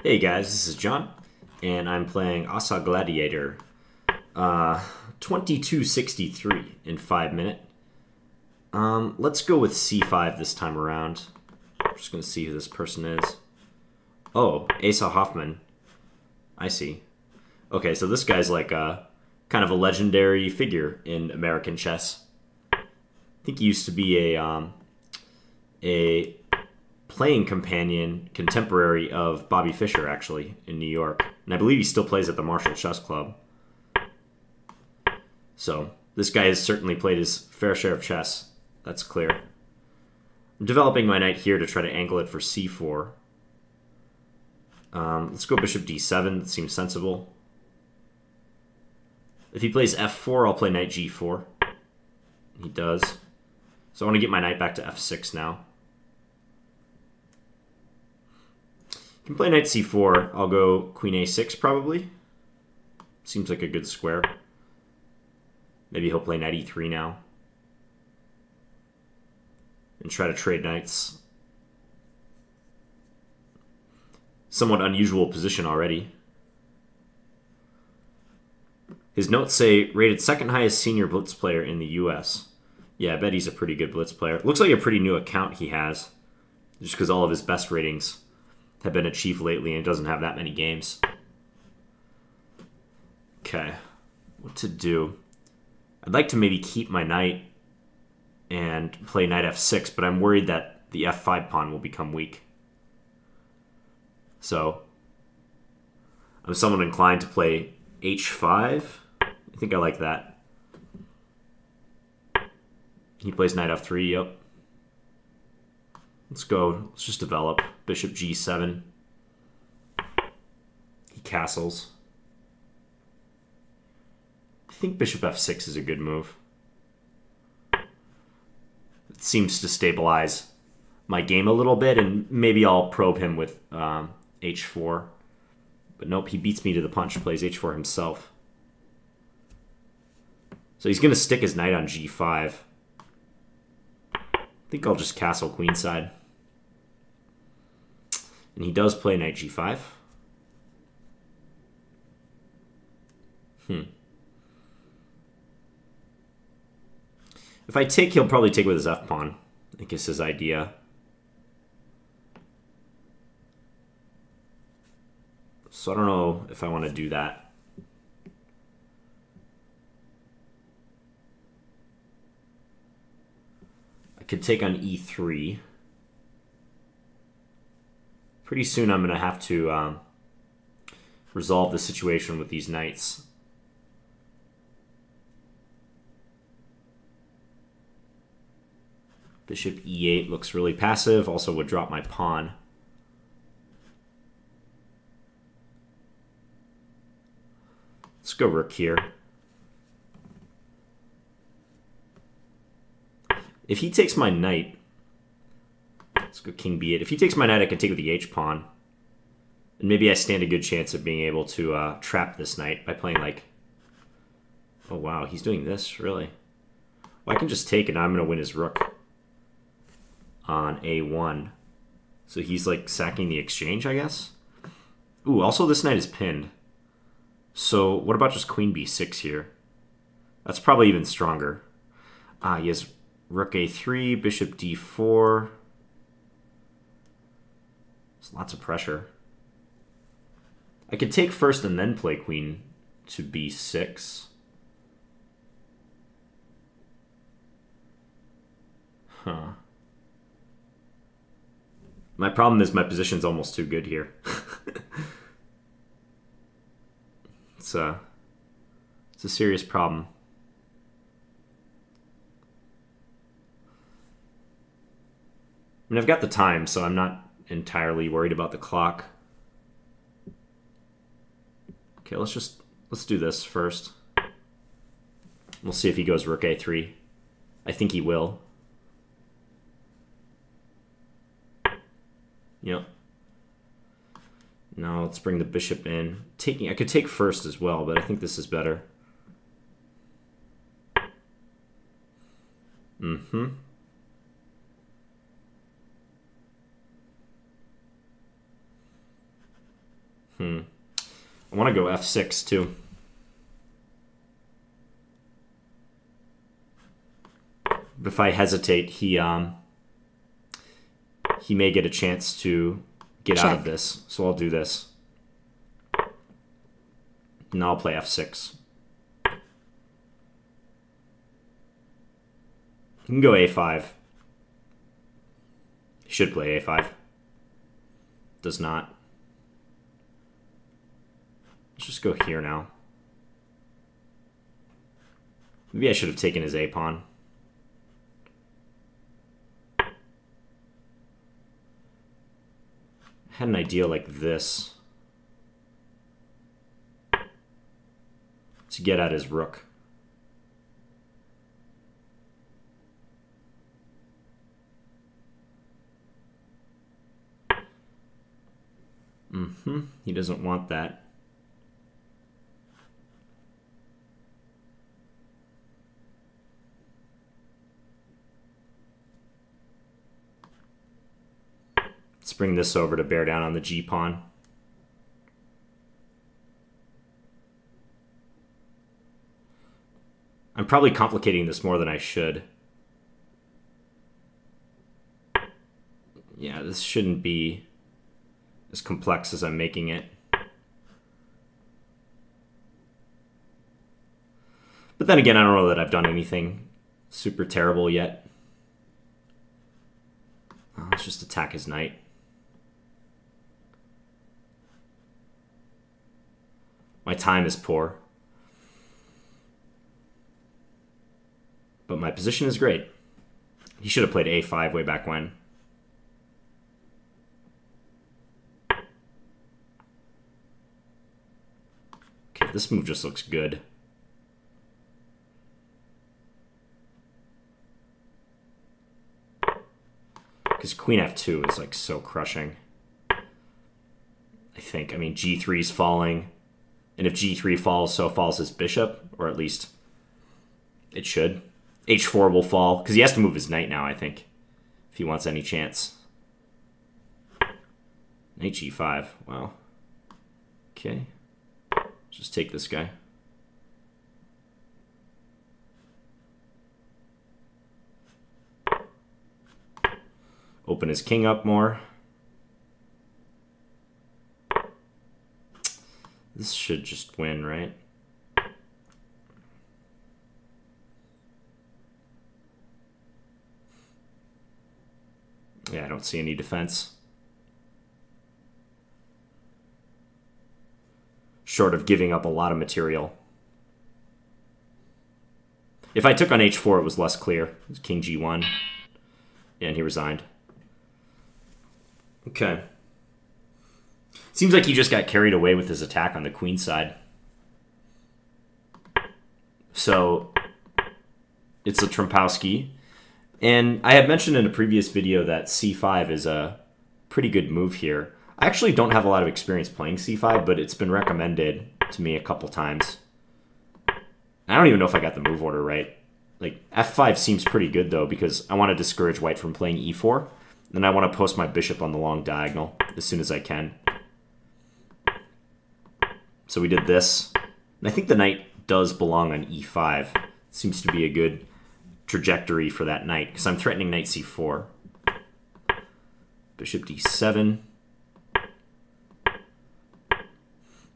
Hey guys, this is John, and I'm playing Asa Gladiator 2263 in 5 minute. Let's go with c5 this time around. I'm just going to see who this person is. Oh, Asa Hoffman. I see. Okay, so this guy's like a kind of a legendary figure in American chess. I think he used to be a playing companion, contemporary of Bobby Fischer, actually, in New York. And I believe he still plays at the Marshall Chess Club. So, this guy has certainly played his fair share of chess. That's clear. I'm developing my knight here to try to angle it for c4. Let's go bishop d7. That seems sensible. If he plays f4, I'll play knight g4. He does. So I want to get my knight back to f6 now. You can play knight c4. I'll go queen a6 probably. Seems like a good square. Maybe he'll play knight e3 now. And try to trade knights. Somewhat unusual position already. His notes say, rated second highest senior Blitz player in the US. Yeah, I bet he's a pretty good Blitz player. Looks like a pretty new account he has. Just because all of his best ratings have been achieved lately and doesn't have that many games. Okay, what to do? I'd like to maybe keep my knight and play knight f6, but I'm worried that the f5 pawn will become weak. So, I'm somewhat inclined to play h5. I think I like that. He plays knight f3, yep. Let's go. Let's just develop. Bishop g7. He castles. I think bishop f6 is a good move. It seems to stabilize my game a little bit, and maybe I'll probe him with h4. But nope, he beats me to the punch, plays h4 himself. So he's going to stick his knight on g5. I think I'll just castle queenside. And he does play knight g5. If I take, he'll probably take with his f-pawn. I think is his idea. So I don't know if I want to do that. I could take on e3. Pretty soon I'm going to have to resolve the situation with these knights. Bishop e8 looks really passive. Also would drop my pawn. Let's go rook here. If he takes my knight, let's go king b8. If he takes my knight, I can take with the h-pawn. And maybe I stand a good chance of being able to trap this knight by playing like... Oh wow, he's doing this, really? Well, I can just take it, and I'm going to win his rook on a1. So he's like sacking the exchange, I guess? Ooh, also this knight is pinned. So what about just queen b6 here? That's probably even stronger. He has rook a3, bishop d4. There's lots of pressure. I could take first and then play queen to b6. Huh. My problem is my position's almost too good here. It's a serious problem. I mean, I've got the time, so I'm not entirely worried about the clock. Okay, let's do this first. We'll see if he goes rook a3. I think he will. Yep. Now let's bring the bishop in. I could take first as well, but I think this is better. I want to go f6 too. But if I hesitate, he may get a chance to get out of this. So I'll do this. And I'll play f6. You can go a5. He should play a5. Does not. Let's just go here now. Maybe I should have taken his a-pawn. I had an idea like this to get at his rook. He doesn't want that. Let's bring this over to bear down on the g-pawn. I'm probably complicating this more than I should. Yeah, this shouldn't be as complex as I'm making it. But then again, I don't know that I've done anything super terrible yet. Let's just attack his knight. My time is poor. But my position is great. He should have played a5 way back when. Okay, this move just looks good. Because queen f2 is like so crushing. I think. I mean, g3 is falling. And if g3 falls, so falls his bishop. Or at least it should. h4 will fall. Because he has to move his knight now, I think. If he wants any chance. Knight g5. Wow. Okay. Just take this guy. Open his king up more. This should just win, right? Yeah, I don't see any defense. Short of giving up a lot of material. If I took on h4, it was less clear. It was king g1. Yeah, and he resigned. Okay. Seems like he just got carried away with his attack on the queen side. So, it's a Trompowsky. And I had mentioned in a previous video that c5 is a pretty good move here. I actually don't have a lot of experience playing c5, but it's been recommended to me a couple times. I don't even know if I got the move order right. Like, f5 seems pretty good, though, because I want to discourage white from playing e4. Then I want to post my bishop on the long diagonal as soon as I can. So we did this. And I think the knight does belong on e5. It seems to be a good trajectory for that knight, because I'm threatening knight c4. Bishop d7.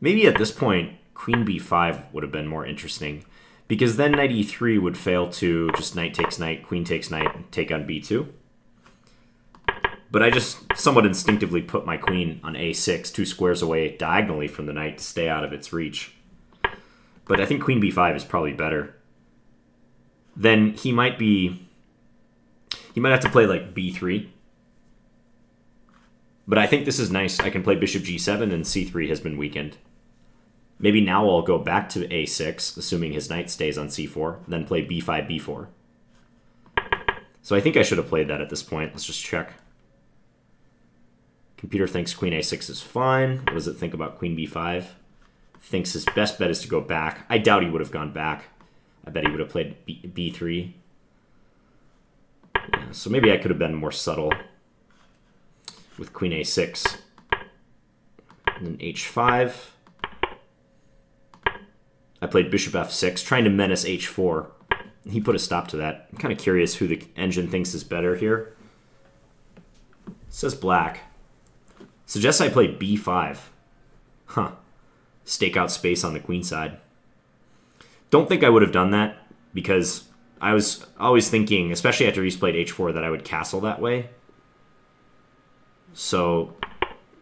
Maybe at this point, queen b5 would have been more interesting, because then knight e3 would fail to just knight takes knight, queen takes knight, take on b2. But I just somewhat instinctively put my queen on a6, 2 squares away diagonally from the knight to stay out of its reach. But I think queen b5 is probably better. Then he might have to play like b3. But I think this is nice. I can play bishop g7 and c3 has been weakened. Maybe now I'll go back to a6, assuming his knight stays on c4, then play b5, b4. So I think I should have played that at this point. Let's just check. Computer thinks queen a6 is fine. What does it think about queen b5? Thinks his best bet is to go back. I doubt he would have gone back. I bet he would have played b3. Yeah, so maybe I could have been more subtle with queen a6. And then h5. I played bishop f6, trying to menace h4. He put a stop to that. I'm kind of curious who the engine thinks is better here. It says black. Suggests I play b5. Huh. Stake out space on the queen side. Don't think I would have done that, because I was always thinking, especially after he's played h4, that I would castle that way. So,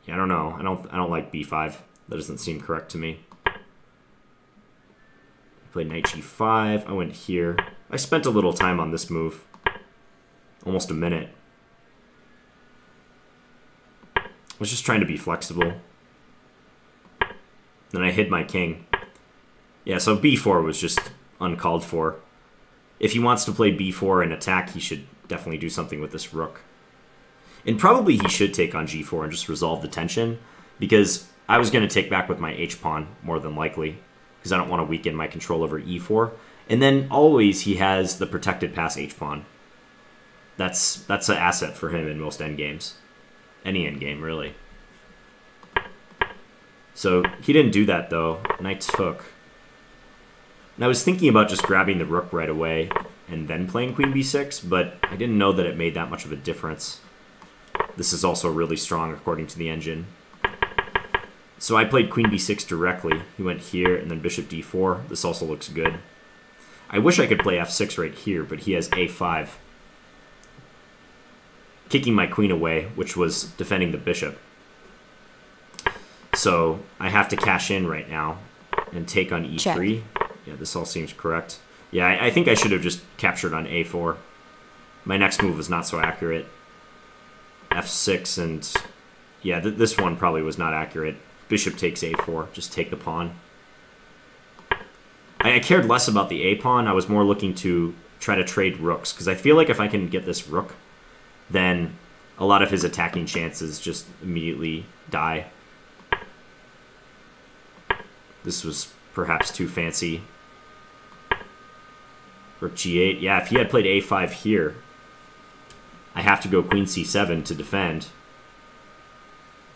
yeah, I don't know. I don't like b5. That doesn't seem correct to me. I played knight g5. I went here. I spent a little time on this move. Almost a minute. I was just trying to be flexible. Then I hid my king. Yeah, so b4 was just uncalled for. If he wants to play b4 and attack, he should definitely do something with this rook. And probably he should take on g4 and just resolve the tension, because I was going to take back with my h-pawn, more than likely, because I don't want to weaken my control over e4. And then always he has the protected pass h-pawn. That's an asset for him in most endgames. Any endgame, really. So he didn't do that, though. Knight took. And I was thinking about just grabbing the rook right away and then playing queen b6, but I didn't know that it made that much of a difference. This is also really strong according to the engine. So I played queen b6 directly. He went here and then bishop d4. This also looks good. I wish I could play f6 right here, but he has a5. Kicking my queen away, which was defending the bishop. So I have to cash in right now and take on e3. Check. Yeah, this all seems correct. Yeah, I think I should have just captured on a4. My next move was not so accurate. f6 and... yeah, this one probably was not accurate. Bishop takes a4. Just take the pawn. I cared less about the a-pawn. I was more looking to try to trade rooks, because I feel like if I can get this rook, then a lot of his attacking chances just immediately die. This was perhaps too fancy. Rook g8. Yeah, if he had played a5 here, I have to go queen c7 to defend.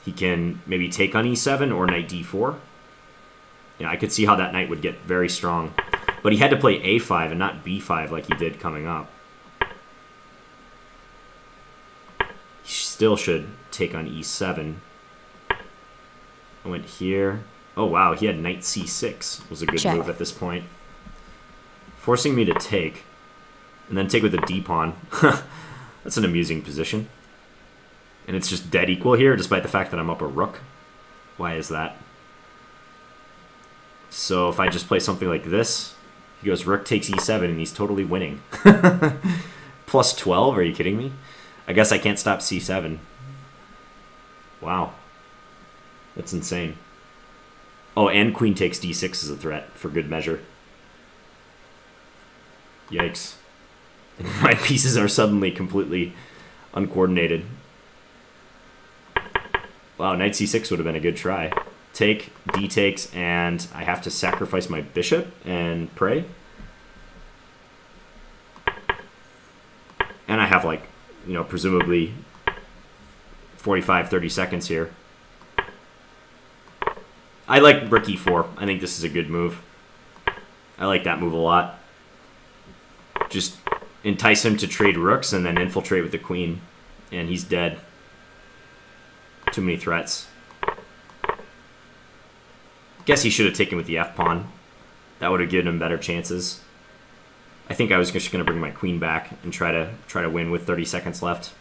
He can maybe take on e7 or knight d4. Yeah, I could see how that knight would get very strong. But he had to play a5 and not b5 like he did coming up. He still should take on e7. I went here. Oh, wow, he had knight c6. Was a good move at this point. Forcing me to take. And then take with a d-pawn. That's an amusing position. And it's just dead equal here, despite the fact that I'm up a rook. Why is that? So if I just play something like this, he goes rook takes e7, and he's totally winning. Plus 12? Are you kidding me? I guess I can't stop c7. Wow. That's insane. Oh, and queen takes d6 is a threat, for good measure. Yikes. My pieces are suddenly completely uncoordinated. Wow, knight c6 would have been a good try. Take, d takes, and I have to sacrifice my bishop and pray. And I have, like, you know, presumably 45, 30 seconds here. I like rook e4. I think this is a good move. I like that move a lot. Just entice him to trade rooks and then infiltrate with the queen. And he's dead. Too many threats. Guess he should have taken with the f-pawn. That would have given him better chances. I think I was just going to bring my queen back and try to win with 30 seconds left.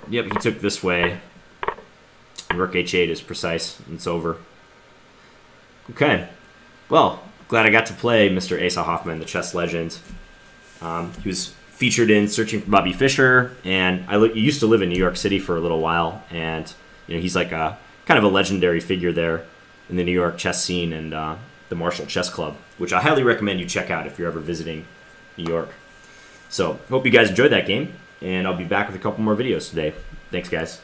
Yep, he took this way. Rook h8 is precise, and it's over. Okay. Well, glad I got to play Mr. Asa Hoffman, the chess legend. He was featured in Searching for Bobby Fischer, and I used to live in New York City for a little while, and you know, he's like a kind of a legendary figure there in the New York chess scene and the Marshall Chess Club, which I highly recommend you check out if you're ever visiting New York. So, hope you guys enjoyed that game, and I'll be back with a couple more videos today. Thanks, guys.